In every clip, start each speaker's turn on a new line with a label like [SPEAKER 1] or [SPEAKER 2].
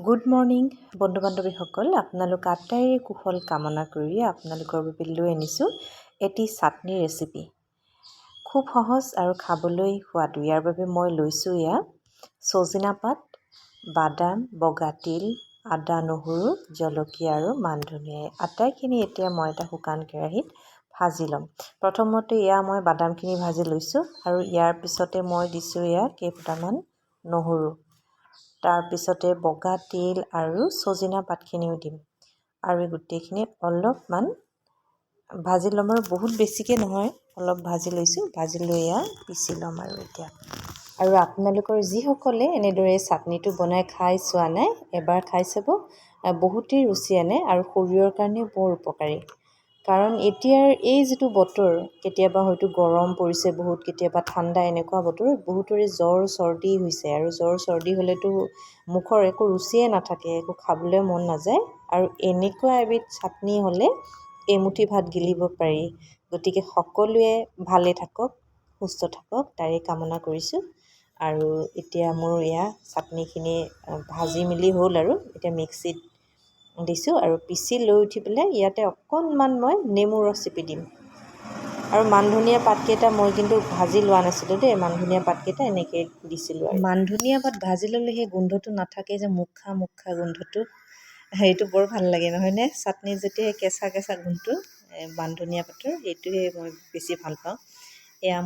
[SPEAKER 1] Good morning বন্ধু বান্ধৱীসকল, আপোনালোক আটাইৰে কুশল কামনা কৰি আপোনালোকৰ বাবে লৈ আনিছোঁ এটি চাটনিৰ ৰেচিপি। খুব সহজ আৰু খাবলৈ সোৱাদো। ইয়াৰ বাবে মই লৈছোঁ ছজিনা পাত, বাদাম, বগা তিল, আদা, নহৰু, জলকীয়া আৰু মান ধনিয়া। আটাইখিনি এতিয়া মই এটা শুকান কেৰাহীত ভাজি ল'ম। প্ৰথমতে মই বাদামখিনি ভাজি লৈছোঁ আৰু ইয়াৰ পিছতে মই দিছোঁ কেইফুটামান নহৰু। তাৰপিছতে বগা তিল আৰু ছজিনা পাতখিনিও দিম আৰু এই গোটেইখিনি অলপমান ভাজি ল'ম আৰু বহুত বেছিকৈ নহয়, অলপ ভাজি লৈছোঁ। ভাজি লৈ পিচি ল'ম আৰু আপোনালোকৰ যিসকলে এনেদৰে চাটনিটো বনাই খাই চোৱা নাই, এবাৰ খাই চাব। বহুতেই ৰুচি আনে আৰু শৰীৰৰ কাৰণে বৰ উপকাৰী। কাৰণ এতিয়াৰ এই যিটো বতৰ, কেতিয়াবা হয়তো গৰম পৰিছে বহুত, কেতিয়াবা ঠাণ্ডা, এনেকুৱা বতৰত বহুতৰে জ্বৰ চৰ্দি হৈছে আৰু জ্বৰ চৰ্দি হ'লেতো মুখৰ একো ৰুচিয়ে নাথাকে, একো খাবলৈ মন নাযায় আৰু এনেকুৱা এবিধ চাটনি হ'লে এমুঠি ভাত গিলিব পাৰি। গতিকে সকলোৱে ভালে থাকক, সুস্থ থাকক, তাৰে কামনা কৰিছোঁ। আৰু এতিয়া মোৰ চাটনিখিনি ভাজি মেলি হ'ল আৰু এতিয়া মিক্সিত দিছোঁ আৰু পিচি লৈ উঠি পেলাই ইয়াতে অকণমান মই নেমু ৰস চেপি দিম। আৰু মান ধনিয়া পাতকেইটা মই কিন্তু ভাজি লোৱা নাছিলোঁ দেই, মান ধনিয়া পাতকেইটা এনেকৈ দিছিলোঁ। আৰু মান ধনিয়া পাত ভাজি ল'লে সেই গোন্ধটো নাথাকে যে, মুখা গোন্ধটো, সেইটো বৰ ভাল লাগে নহয়নে? চাটনি যেতিয়া কেঁচা কেঁচা গোন্ধটো মান ধনিয়া পাতৰ, সেইটোহে মই বেছি ভাল পাওঁ।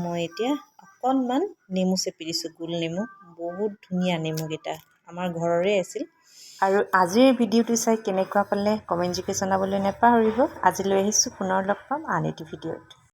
[SPEAKER 1] মই এতিয়া অকণমান নেমু চেপি দিছোঁ, গোল নেমু। বহুত ধুনীয়া নেমুকেইটা, আমাৰ ঘৰৰে আছিল। আৰু আজিৰ ভিডিঅ'টো চাই কেনেকুৱা পালে কমেণ্ট যোগে জনাবলৈ নাপাহৰিব। আজিলৈ আহিছোঁ, পুনৰ লগ পাম আন এটি ভিডিঅ'ত।